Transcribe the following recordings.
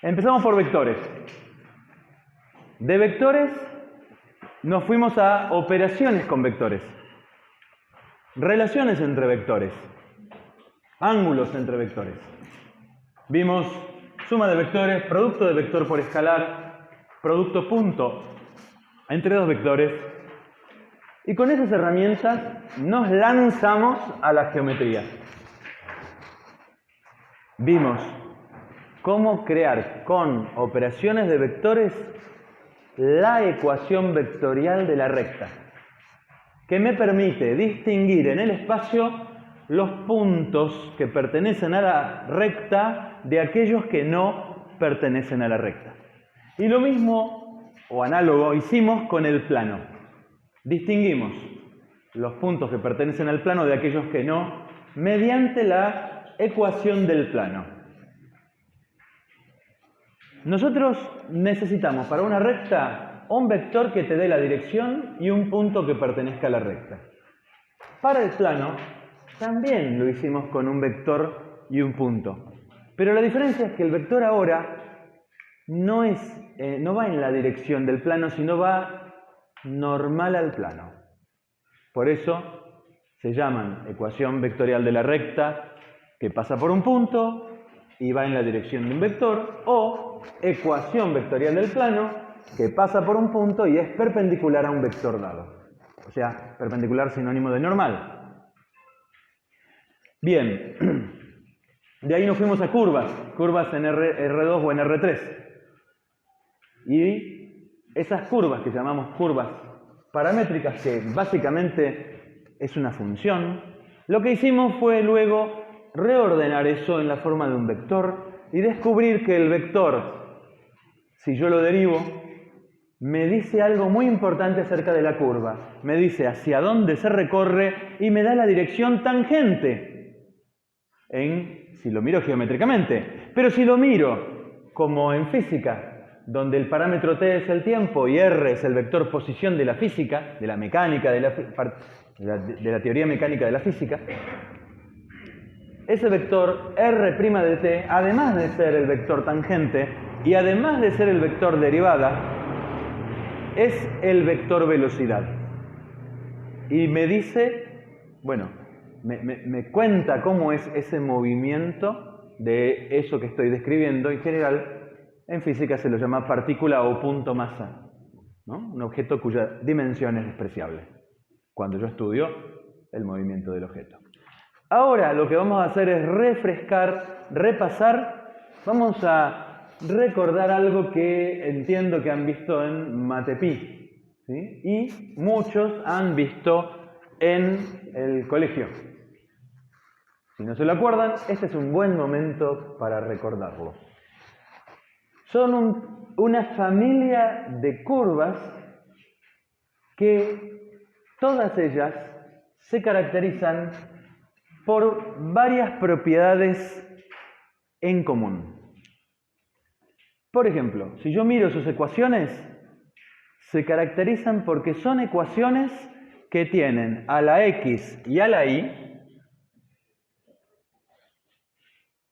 Empezamos por vectores. De vectores nos fuimos a operaciones con vectores. Relaciones entre vectores. Ángulos entre vectores. Vimos suma de vectores, producto de vector por escalar, producto punto entre dos vectores. Y con esas herramientas nos lanzamos a la geometría. Vimos cómo crear con operaciones de vectores la ecuación vectorial de la recta, que me permite distinguir en el espacio los puntos que pertenecen a la recta de aquellos que no pertenecen a la recta. Y lo mismo, o análogo, hicimos con el plano. Distinguimos los puntos que pertenecen al plano de aquellos que no, mediante la ecuación del plano. Nosotros necesitamos para una recta un vector que te dé la dirección y un punto que pertenezca a la recta. Para el plano también lo hicimos con un vector y un punto. Pero la diferencia es que el vector ahora no va en la dirección del plano, sino va normal al plano. Por eso se llaman ecuación vectorial de la recta, que pasa por un punto y va en la dirección de un vector, o ecuación vectorial del plano, que pasa por un punto y es perpendicular a un vector dado. O sea, perpendicular sinónimo de normal. Bien, de ahí nos fuimos a curvas en R2 o en R3. Y esas curvas que llamamos curvas paramétricas, que básicamente es una función, lo que hicimos fue luego reordenar eso en la forma de un vector y descubrir que el vector, si yo lo derivo, me dice algo muy importante acerca de la curva. Me dice hacia dónde se recorre y me da la dirección tangente, si lo miro geométricamente. Pero si lo miro como en física, donde el parámetro t es el tiempo y r es el vector posición de la física, de la mecánica, de la teoría mecánica de la física, ese vector r' de t, además de ser el vector tangente y además de ser el vector derivada, es el vector velocidad. Y me dice, bueno, me cuenta cómo es ese movimiento de eso que estoy describiendo. En general, en física se lo llama partícula o punto masa, ¿no? Un objeto cuya dimensión es despreciable, cuando yo estudio el movimiento del objeto. Ahora lo que vamos a hacer es refrescar, repasar, vamos a recordar algo que entiendo que han visto en Matepi, ¿sí? Y muchos han visto en el colegio. Si no se lo acuerdan, este es un buen momento para recordarlo. Son una familia de curvas que todas ellas se caracterizan por varias propiedades en común. Por ejemplo, si yo miro sus ecuaciones, se caracterizan porque son ecuaciones que tienen a la x y a la y,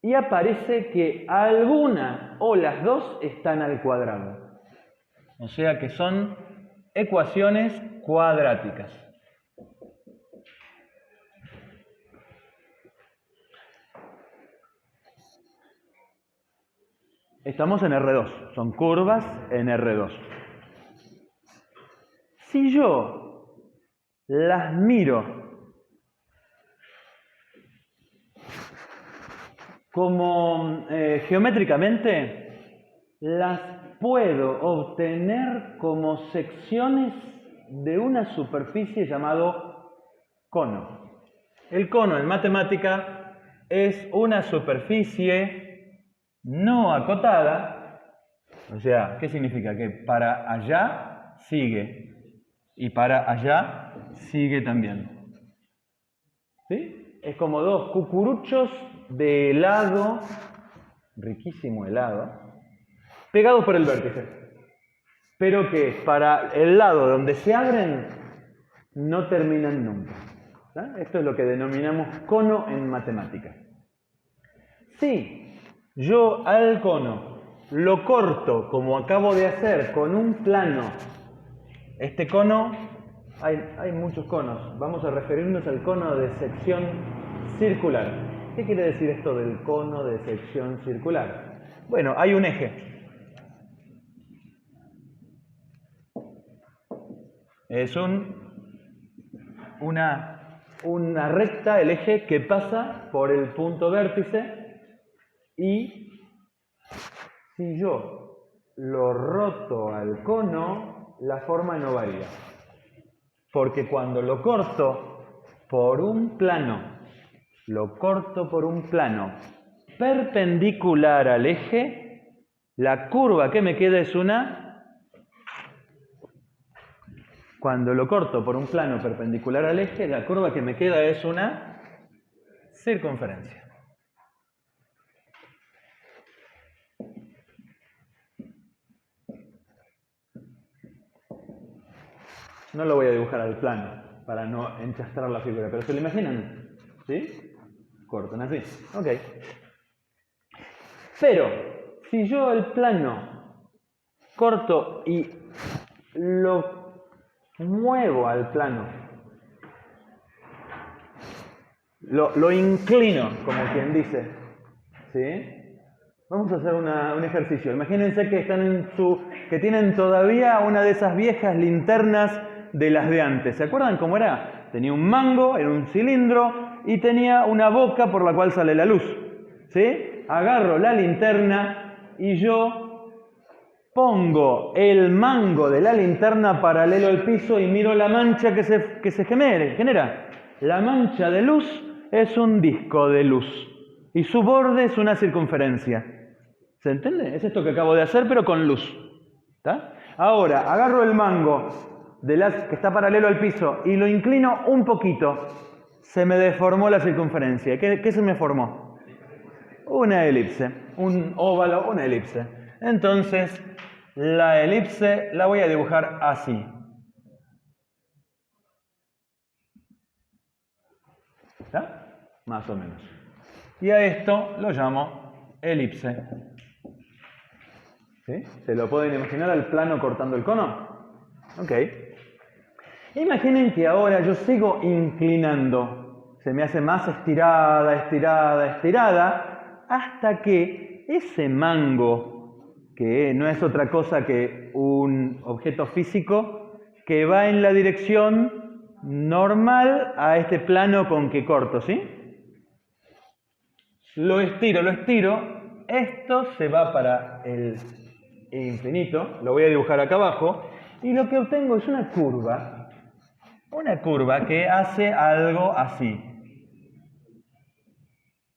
y aparece que alguna o las dos están al cuadrado. O sea que son ecuaciones cuadráticas. Estamos en R2, son curvas en R2. Si yo las miro como geométricamente, las puedo obtener como secciones de una superficie llamado cono. El cono en matemática es una superficie no acotada, o sea, ¿qué significa? Que para allá sigue y para allá sigue también. ¿Sí? Es como dos cucuruchos de helado, riquísimo helado, pegados por el vértice, pero que para el lado donde se abren no terminan nunca. ¿Sí? Esto es lo que denominamos cono en matemática. Sí. Yo al cono lo corto, como acabo de hacer, con un plano. Este cono, hay muchos conos. Vamos a referirnos al cono de sección circular. ¿Qué quiere decir esto del cono de sección circular? Bueno, hay un eje. Es una recta, el eje, que pasa por el punto vértice, y si yo lo roto al cono, la forma no varía. Porque cuando lo corto por un plano, perpendicular al eje, la curva que me queda es una... Cuando lo corto por un plano perpendicular al eje, la curva que me queda es una circunferencia. No lo voy a dibujar al plano para no enchastrar la figura, pero ¿se lo imaginan? ¿Sí? Cortan así. Ok. Pero, si yo el plano corto y lo muevo al plano, lo inclino, como quien dice, ¿sí? Vamos a hacer un ejercicio. Imagínense que que tienen todavía una de esas viejas linternas de las de antes. ¿Se acuerdan cómo era? Tenía un mango, era un cilindro y tenía una boca por la cual sale la luz. ¿Sí? Agarro la linterna y yo pongo el mango de la linterna paralelo al piso y miro la mancha que se genera. La mancha de luz es un disco de luz y su borde es una circunferencia. ¿Se entiende? Es esto que acabo de hacer, pero con luz. ¿Está? Ahora, agarro el mango que está paralelo al piso y lo inclino un poquito. Se me deformó la circunferencia. ¿Qué se me formó? Una elipse. Un óvalo, una elipse. Entonces, la elipse la voy a dibujar así. ¿Está? Más o menos. Y a esto lo llamo elipse. ¿Sí? ¿Se lo pueden imaginar al plano cortando el cono? Ok. Imaginen que ahora yo sigo inclinando. Se me hace más estirada, hasta que ese mango, que no es otra cosa que un objeto físico, que va en la dirección normal a este plano con que corto, ¿sí? Lo estiro, esto se va para el infinito, lo voy a dibujar acá abajo, y lo que obtengo es una curva que hace algo así,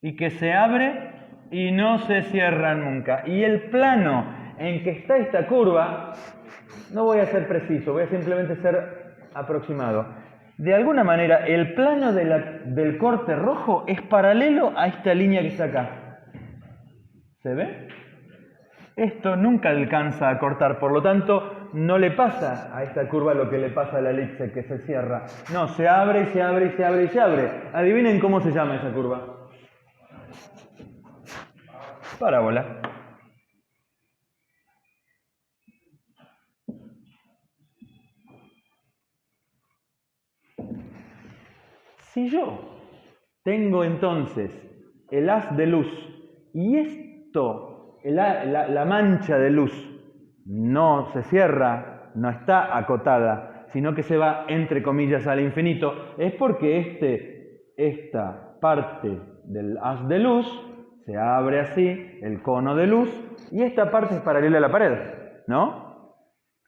y que se abre y no se cierra nunca. Y el plano en que está esta curva, no voy a ser preciso, voy a simplemente ser aproximado. De alguna manera, el plano del corte rojo es paralelo a esta línea que está acá. ¿Se ve? Esto nunca alcanza a cortar, por lo tanto, no le pasa a esta curva lo que le pasa a la elipse, que se cierra. No, se abre, se abre, se abre y se abre. Adivinen cómo se llama esa curva. Parábola. Si yo tengo entonces el haz de luz y esto, la mancha de luz, no se cierra, no está acotada, sino que se va entre comillas al infinito, es porque esta parte del haz de luz se abre así, el cono de luz, y esta parte es paralela a la pared, ¿no?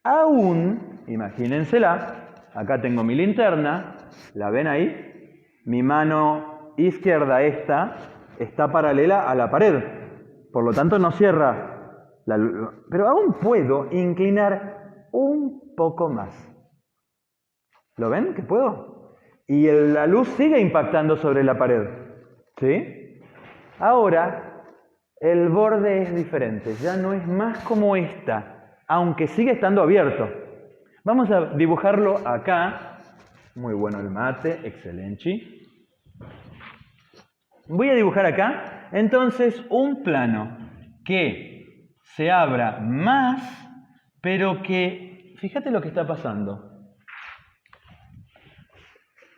Aún, imagínensela, acá tengo mi linterna, ¿la ven ahí? Mi mano izquierda, está paralela a la pared, por lo tanto no cierra la luz, pero aún puedo inclinar un poco más. ¿Lo ven que puedo? Y la luz sigue impactando sobre la pared, ¿sí? Ahora, el borde es diferente, ya no es más como esta, aunque sigue estando abierto. Vamos a dibujarlo acá. Muy bueno el mate, excelente. Voy a dibujar acá, entonces, un plano que se abra más, pero que, fíjate lo que está pasando.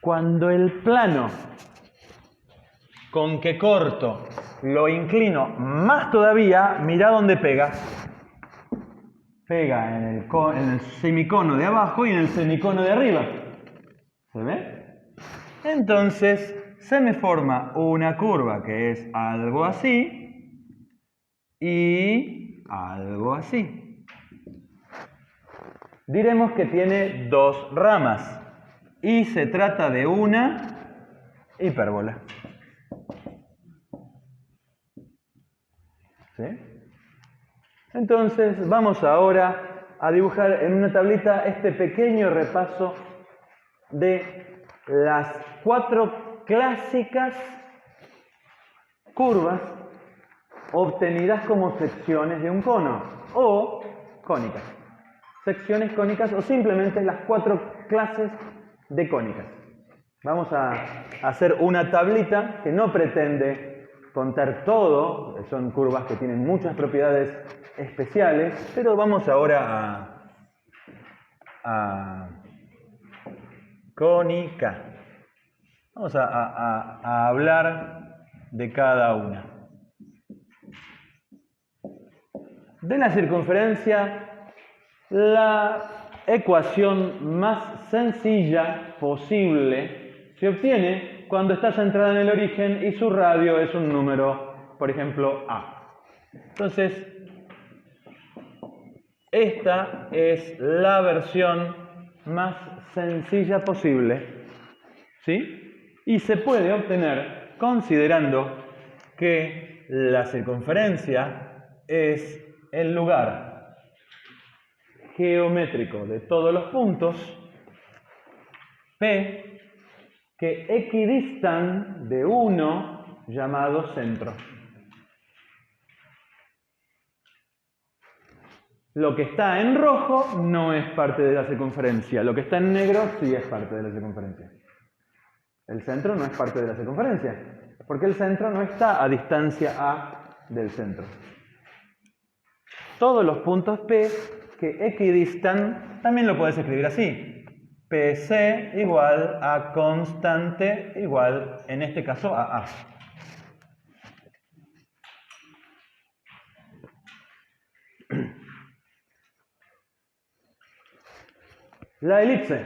Cuando el plano con que corto lo inclino más todavía, mirá dónde pega. Pega en el semicono de abajo y en el semicono de arriba. ¿Se ve? Entonces se me forma una curva que es algo así y algo así. Diremos que tiene dos ramas y se trata de una hipérbola. ¿Sí? Entonces vamos ahora a dibujar en una tablita este pequeño repaso de las 4 clásicas curvas obtenidas como secciones de un cono o cónicas. Secciones cónicas o simplemente las 4 clases de cónicas. Vamos a hacer una tablita que no pretende contar todo, son curvas que tienen muchas propiedades especiales, pero vamos ahora a cónica. Vamos a hablar de cada una. De la circunferencia, la ecuación más sencilla posible se obtiene cuando está centrada en el origen y su radio es un número, por ejemplo, A. Entonces, esta es la versión más sencilla posible, ¿sí? Y se puede obtener considerando que la circunferencia es el lugar geométrico de todos los puntos P que equidistan de uno llamado centro. Lo que está en rojo no es parte de la circunferencia, lo que está en negro sí es parte de la circunferencia. El centro no es parte de la circunferencia, porque el centro no está a distancia A del centro. Todos los puntos P que equidistan, también lo puedes escribir así. PC igual a constante igual, en este caso, a A. La elipse.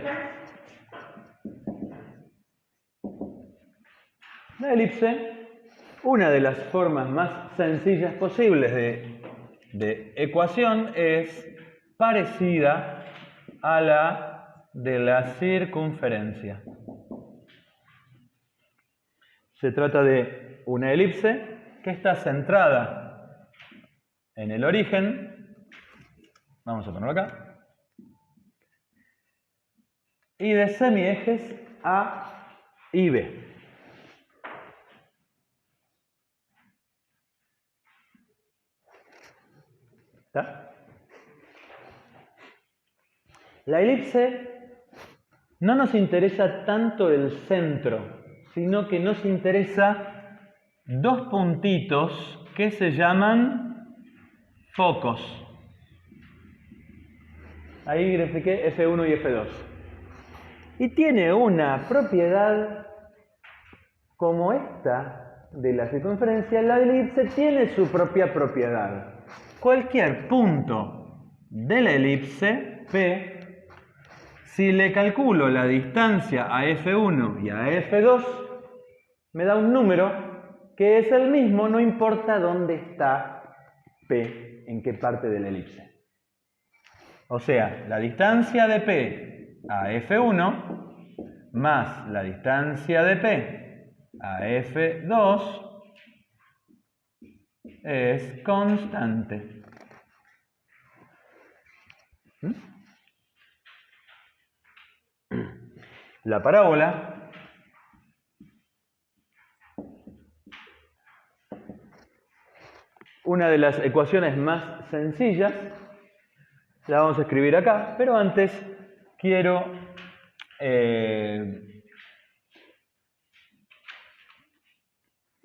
La elipse, una de las formas más sencillas posibles de ecuación, es parecida a la de la circunferencia. Se trata de una elipse que está centrada en el origen. Vamos a ponerlo acá. Y de semiejes A y B. ¿Está? La elipse no nos interesa tanto el centro, sino que nos interesa dos puntitos que se llaman focos. Ahí grafiqué F1 y F2. Y tiene una propiedad como esta de la circunferencia. La elipse tiene su propia propiedad. Cualquier punto de la elipse P, si le calculo la distancia a F1 y a F2, me da un número que es el mismo, no importa dónde está P, en qué parte de la elipse. O sea, la distancia de P a F1 más la distancia de P a F2 es constante. La parábola una de las ecuaciones más sencillas, la vamos a escribir acá, pero antes quiero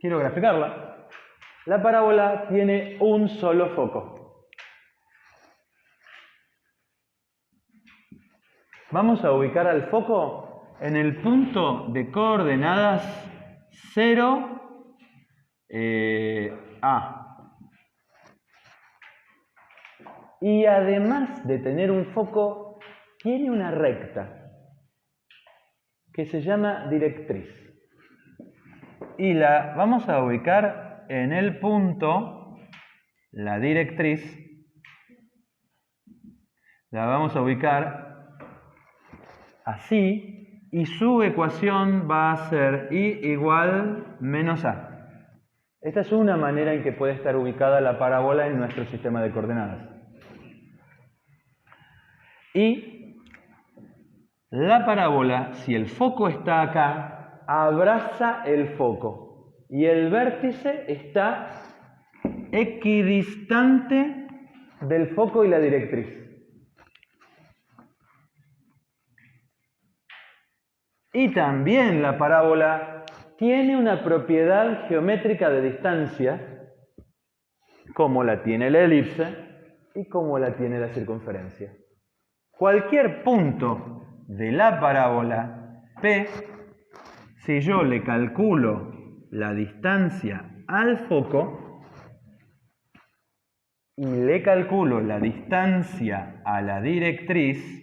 graficarla. La parábola tiene un solo foco. Vamos a ubicar al foco en el punto de coordenadas 0, A. Y además de tener un foco, tiene una recta que se llama directriz. Y la vamos a ubicar en el punto, la directriz, la vamos a ubicar así, y su ecuación va a ser y igual menos a. Esta es una manera en que puede estar ubicada la parábola en nuestro sistema de coordenadas. Y la parábola, si el foco está acá, abraza el foco y el vértice está equidistante del foco y la directriz. Y también la parábola tiene una propiedad geométrica de distancia, como la tiene la elipse y como la tiene la circunferencia. Cualquier punto de la parábola P, si yo le calculo la distancia al foco y le calculo la distancia a la directriz,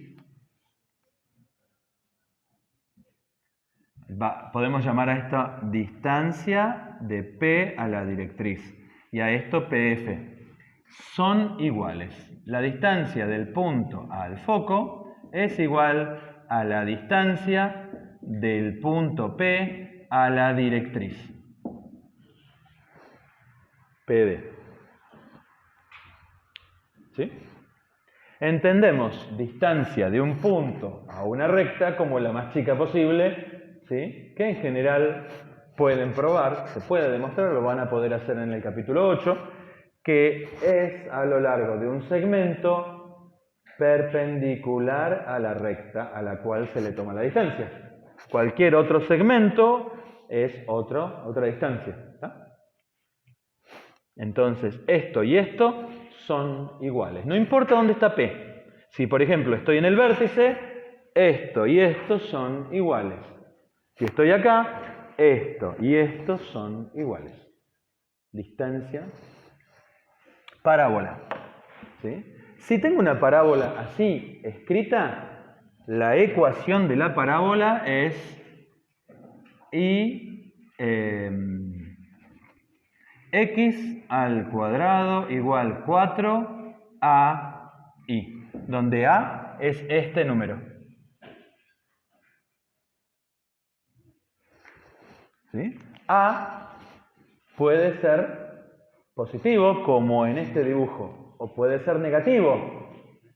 podemos llamar a esta distancia de P a la directriz y a esto PF. Son iguales. La distancia del punto al foco es igual a la distancia del punto P a la directriz. PD. ¿Sí? Entendemos distancia de un punto a una recta como la más chica posible, ¿sí? Que en general pueden probar, se puede demostrar, lo van a poder hacer en el capítulo 8, que es a lo largo de un segmento perpendicular a la recta a la cual se le toma la distancia. Cualquier otro segmento es otra distancia. ¿Tá? Entonces, esto y esto son iguales. No importa dónde está P. Si, por ejemplo, estoy en el vértice, esto y esto son iguales. Si estoy acá, esto y esto son iguales. Distancia, parábola. ¿Sí? Si tengo una parábola así escrita, la ecuación de la parábola es x al cuadrado igual 4ai, donde a es este número. ¿Sí? A puede ser positivo, como en este dibujo, o puede ser negativo.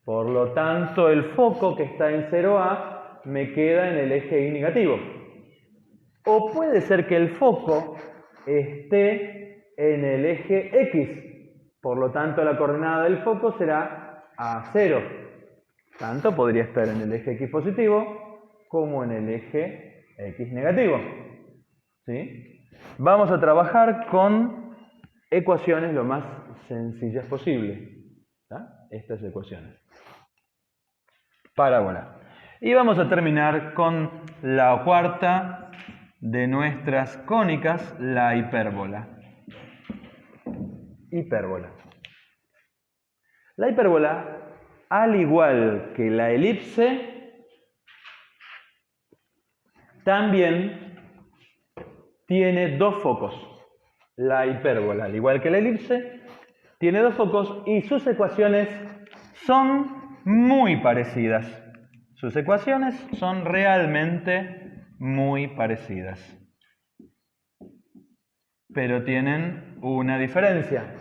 Por lo tanto, el foco que está en 0A me queda en el eje Y negativo. O puede ser que el foco esté en el eje X. Por lo tanto, la coordenada del foco será A0. Tanto podría estar en el eje X positivo como en el eje X negativo. ¿Sí? Vamos a trabajar con ecuaciones lo más sencillas posible. ¿Tá? Estas ecuaciones. Parábola. Y vamos a terminar con la cuarta de nuestras cónicas, la hipérbola. Hipérbola. La hipérbola, al igual que la elipse, también tiene dos focos. La hipérbola, al igual que la elipse, tiene dos focos y sus ecuaciones son muy parecidas. Sus ecuaciones son realmente muy parecidas. Pero tienen una diferencia.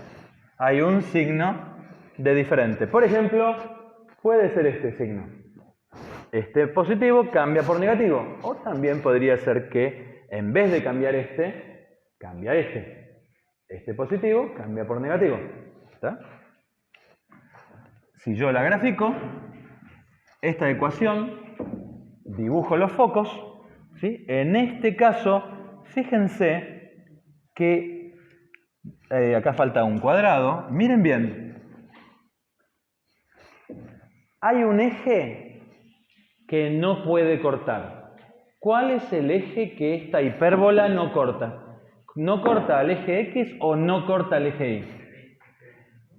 Hay un signo de diferente. Por ejemplo, puede ser este signo. Este positivo cambia por negativo. O también podría ser que en vez de cambiar este, cambia este. Este positivo cambia por negativo. ¿Está? Si yo la grafico, esta ecuación, dibujo los focos, ¿sí? En este caso, fíjense que acá falta un cuadrado. Miren bien. Hay un eje que no puede cortar. ¿Cuál es el eje que esta hipérbola no corta? ¿No corta al eje X o no corta al eje Y?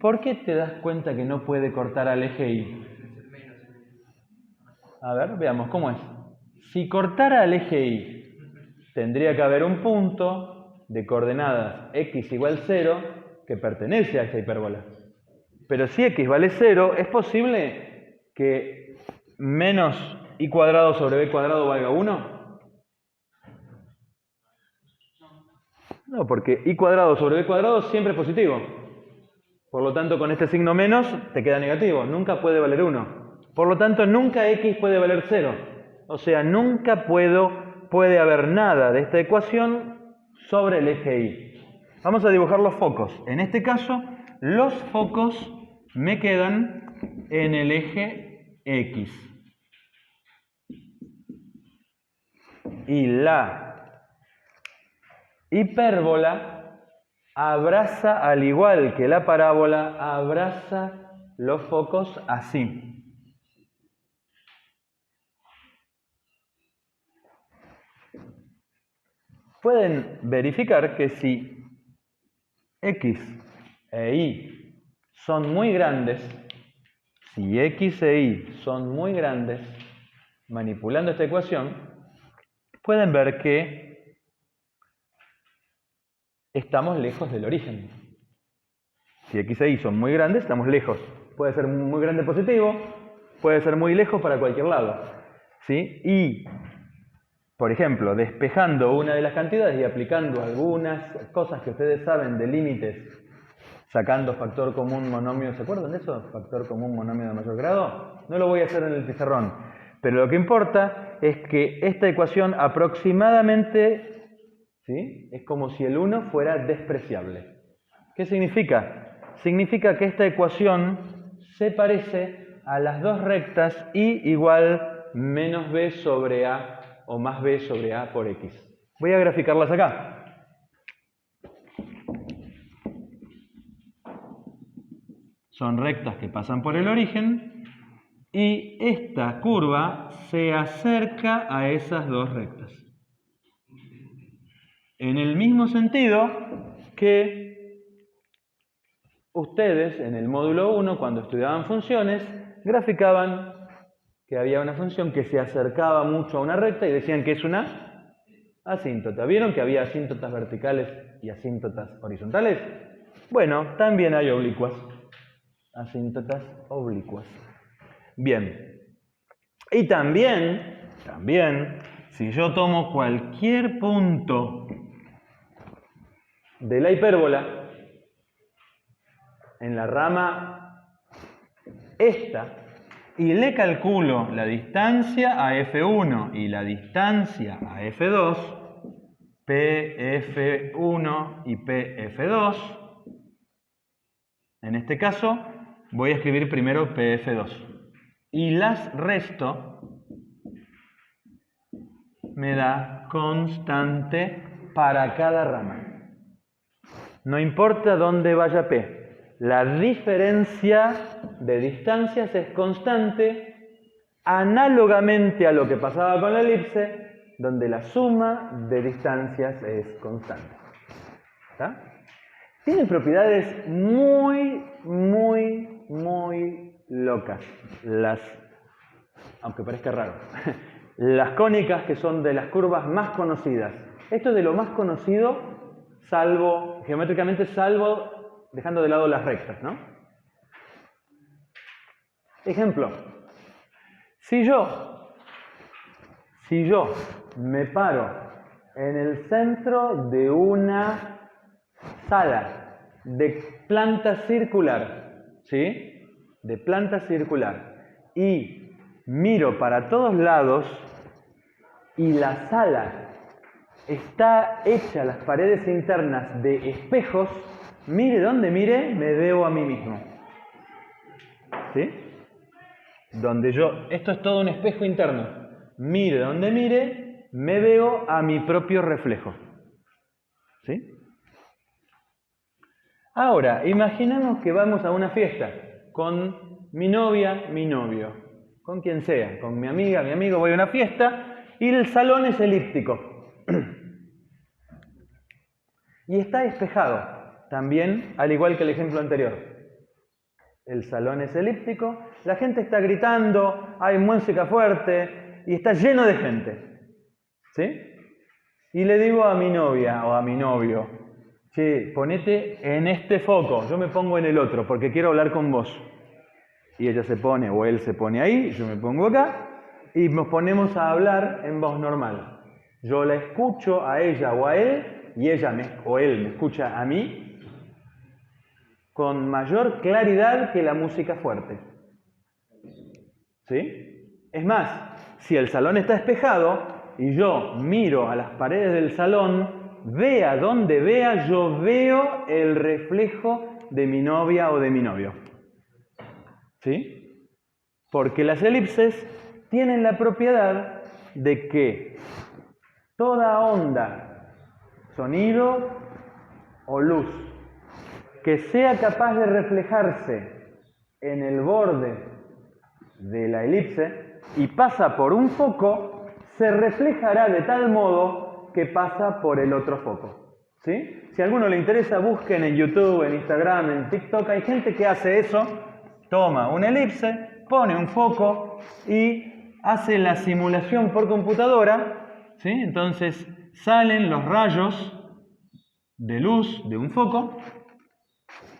¿Por qué te das cuenta que no puede cortar al eje Y? A ver, veamos, ¿cómo es? Si cortara al eje Y, tendría que haber un punto de coordenadas x igual 0 que pertenece a esta hipérbola. Pero si x vale 0, ¿es posible que menos y cuadrado sobre b cuadrado valga 1? No, porque y cuadrado sobre b cuadrado siempre es positivo. Por lo tanto, con este signo menos te queda negativo. Nunca puede valer 1. Por lo tanto, nunca x puede valer 0. O sea, nunca puede haber nada de esta ecuación sobre el eje Y. Vamos a dibujar los focos. En este caso, los focos me quedan en el eje X. Y la hipérbola abraza, al igual que la parábola, abraza los focos así. Pueden verificar que si X e Y son muy grandes, si X e Y son muy grandes, manipulando esta ecuación, pueden ver que estamos lejos del origen. Si X e Y son muy grandes, estamos lejos. Puede ser muy grande positivo, puede ser muy lejos para cualquier lado. ¿Sí? Y, por ejemplo, despejando una de las cantidades y aplicando algunas cosas que ustedes saben de límites, sacando factor común monomio, ¿se acuerdan de eso? Factor común monomio de mayor grado. No lo voy a hacer en el pizarrón, pero lo que importa es que esta ecuación aproximadamente, ¿sí?, es como si el 1 fuera despreciable. ¿Qué significa? Significa que esta ecuación se parece a las dos rectas y igual menos b sobre a o más b sobre a por x. Voy a graficarlas acá. Son rectas que pasan por el origen y esta curva se acerca a esas dos rectas. En el mismo sentido que ustedes en el módulo 1, cuando estudiaban funciones, graficaban que había una función que se acercaba mucho a una recta y decían que es una asíntota. ¿Vieron que había asíntotas verticales y asíntotas horizontales? Bueno, también hay oblicuas. Asíntotas oblicuas. Bien. Y también, si yo tomo cualquier punto de la hipérbola en la rama esta y le calculo la distancia a F1 y la distancia a F2, PF1 y PF2, en este caso voy a escribir primero PF2 y las resto, me da constante para cada rama. No importa dónde vaya P. La diferencia de distancias es constante, análogamente a lo que pasaba con la elipse, donde la suma de distancias es constante. ¿Está? Tienen propiedades muy locas, aunque parezca raro. Las cónicas, que son de las curvas más conocidas. Esto es de lo más conocido, geométricamente, salvo dejando de lado las rectas, ¿no? Ejemplo. Si yo me paro en el centro de una sala de planta circular, ¿sí?, de planta circular, y miro para todos lados y la sala está hecha, las paredes internas, de espejos, mire donde mire, me veo a mí mismo. ¿Sí? Esto es todo un espejo interno. Mire donde mire, me veo a mi propio reflejo. ¿Sí? Ahora, imaginemos que vamos a una fiesta con mi novia, mi novio. con quien sea, con mi amiga, mi amigo, voy a una fiesta y el salón es elíptico. Y está despejado, también al igual que el ejemplo anterior. El salón es elíptico, la gente está gritando, hay música fuerte y está lleno de gente. ¿Sí? Y le digo a mi novia o a mi novio, che, ponete en este foco, yo me pongo en el otro porque quiero hablar con vos. Y ella se pone, o él se pone ahí, yo me pongo acá, y nos ponemos a hablar en voz normal. Yo la escucho a ella o a él, y ella o él me escucha a mí, con mayor claridad que la música fuerte. ¿Sí? Es más, si el salón está espejado, y yo miro a las paredes del salón, vea donde vea, yo veo el reflejo de mi novia o de mi novio. ¿Sí? Porque las elipses tienen la propiedad de que toda onda, sonido o luz que sea capaz de reflejarse en el borde de la elipse y pasa por un foco, se reflejará de tal modo que pasa por el otro foco. ¿Sí? Si a alguno le interesa, busquen en YouTube, en Instagram, en TikTok, hay gente que hace eso. Toma una elipse, pone un foco y hace la simulación por computadora, ¿sí? Entonces salen los rayos de luz de un foco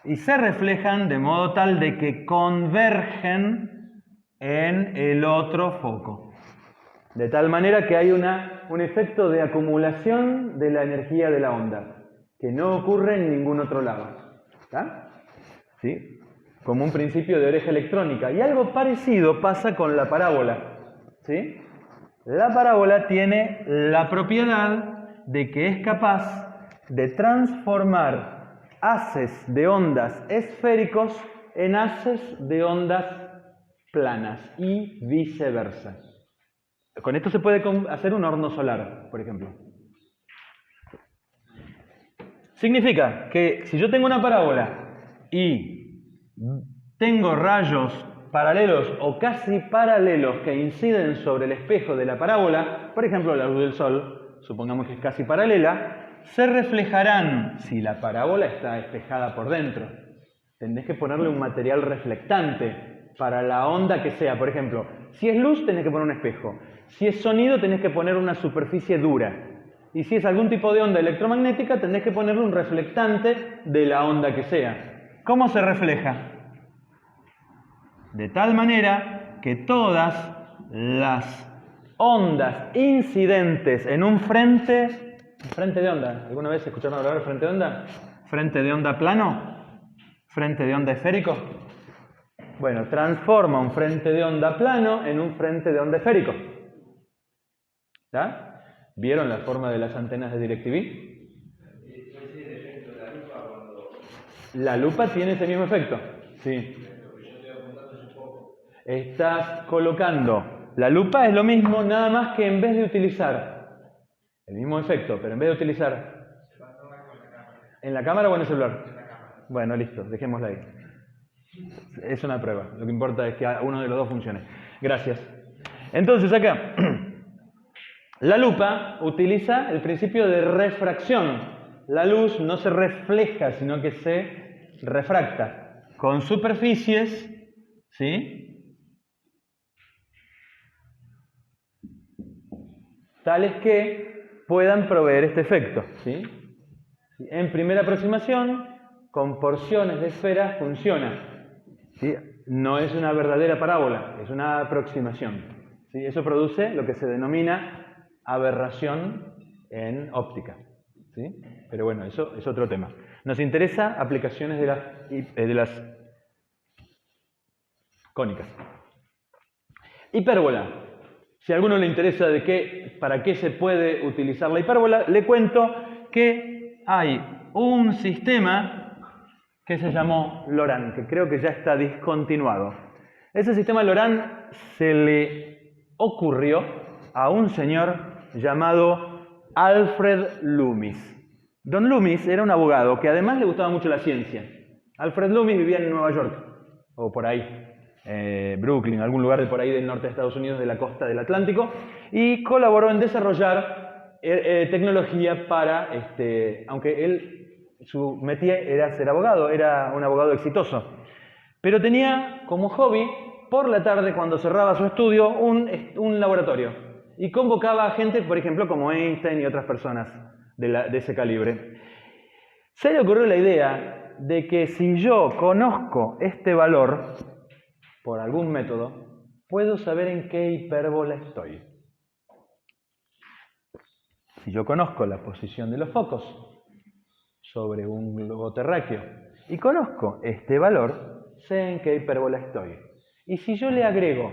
y se reflejan de modo tal de que convergen en el otro foco. De tal manera que hay un efecto de acumulación de la energía de la onda, que no ocurre en ningún otro lado. ¿Está? ¿Sí? Como un principio de oreja electrónica. Y algo parecido pasa con la parábola. ¿Sí? La parábola tiene la propiedad de que es capaz de transformar haces de ondas esféricos en haces de ondas planas y viceversa. Con esto se puede hacer un horno solar, por ejemplo. Significa que si yo tengo una parábola y tengo rayos paralelos o casi paralelos que inciden sobre el espejo de la parábola, por ejemplo la luz del sol, supongamos que es casi paralela, se reflejarán si la parábola está espejada por dentro. Tendés que ponerle un material reflectante para la onda que sea. Por ejemplo, si es luz tenés que poner un espejo. Si es sonido tenés que poner una superficie dura. Y si es algún tipo de onda electromagnética tenés que ponerle un reflectante de la onda que sea. ¿Cómo se refleja? De tal manera que todas las ondas incidentes en un frente de onda. ¿Alguna vez escucharon hablar de frente de onda? ¿Frente de onda plano? ¿Frente de onda esférico? Bueno, transforma un frente de onda plano en un frente de onda esférico. ¿Ya? ¿Vieron la forma de las antenas de DirecTV? La lupa tiene ese mismo efecto. Sí. Estás colocando. La lupa es lo mismo, nada más que en vez de utilizar el mismo efecto, pero en vez de utilizar ¿en la cámara o en el celular? Bueno, listo, dejémosla ahí. Es una prueba. Lo que importa es que uno de los dos funcione. Gracias. Entonces acá, la lupa utiliza el principio de refracción. La luz no se refleja, sino que se refracta con superficies, ¿sí?, tales que puedan proveer este efecto. ¿Sí? En primera aproximación, con porciones de esferas funciona. ¿Sí? No es una verdadera parábola, es una aproximación. ¿Sí? Eso produce lo que se denomina aberración en óptica. ¿Sí? Pero bueno, eso es otro tema. Nos interesa aplicaciones de las cónicas. Hipérbola. Si a alguno le interesa para qué se puede utilizar la hipérbola, le cuento que hay un sistema que se llamó Loran, que creo que ya está discontinuado. Ese sistema Loran se le ocurrió a un señor llamado Alfred Loomis. Don Loomis era un abogado que además le gustaba mucho la ciencia. Alfred Loomis vivía en Nueva York, o por ahí. Brooklyn, algún lugar de por ahí del norte de Estados Unidos, de la costa del Atlántico, y colaboró en desarrollar tecnología para, aunque él, su métier era ser abogado, era un abogado exitoso, pero tenía como hobby, por la tarde, cuando cerraba su estudio, un laboratorio, y convocaba a gente, por ejemplo, como Einstein y otras personas de ese calibre. Se le ocurrió la idea de que si yo conozco este valor, por algún método, puedo saber en qué hipérbola estoy. Si yo conozco la posición de los focos sobre un globo terráqueo y conozco este valor, sé en qué hipérbola estoy. Y si yo le agrego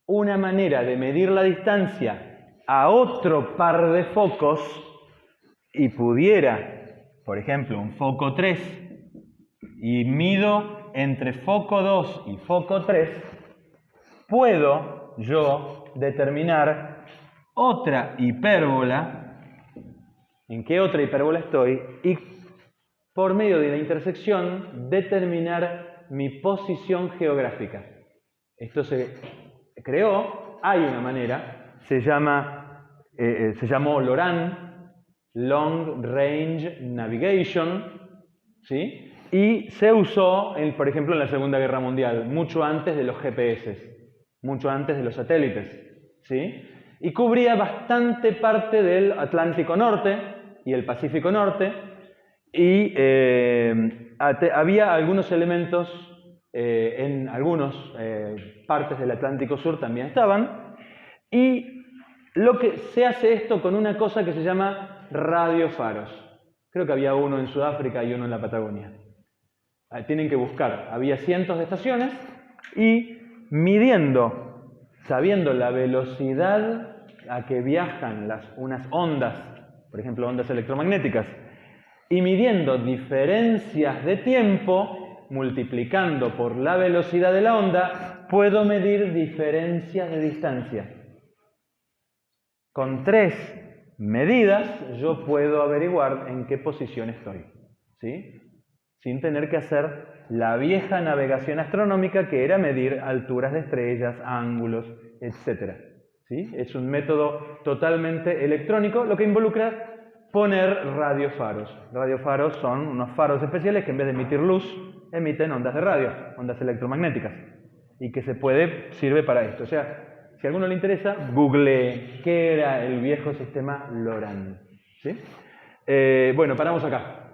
una manera de medir la distancia a otro par de focos y pudiera, por ejemplo, un foco 3, y mido entre foco 2 y foco 3, puedo yo determinar otra hipérbola, en qué otra hipérbola estoy, y por medio de la intersección determinar mi posición geográfica. Esto se creó, hay una manera, se llamó LORAN, Long Range Navigation, ¿sí? Y se usó, por ejemplo, en la Segunda Guerra Mundial, mucho antes de los GPS, mucho antes de los satélites, ¿sí? Y cubría bastante parte del Atlántico Norte y el Pacífico Norte, y había algunos elementos en algunas partes del Atlántico Sur también estaban, y lo que se hace esto con una cosa que se llama radiofaros. Creo que había uno en Sudáfrica y uno en la Patagonia. Tienen que buscar. Había cientos de estaciones y sabiendo la velocidad a que viajan unas ondas, por ejemplo ondas electromagnéticas, y midiendo diferencias de tiempo, multiplicando por la velocidad de la onda, puedo medir diferencias de distancia. Con 3 medidas yo puedo averiguar en qué posición estoy, ¿sí? Sin tener que hacer la vieja navegación astronómica que era medir alturas de estrellas, ángulos, etc. ¿Sí? Es un método totalmente electrónico, lo que involucra poner radiofaros. Radiofaros son unos faros especiales que en vez de emitir luz, emiten ondas de radio, ondas electromagnéticas, y que sirve para esto. O sea, si a alguno le interesa, google qué era el viejo sistema LORAN. ¿Sí? Bueno, paramos acá.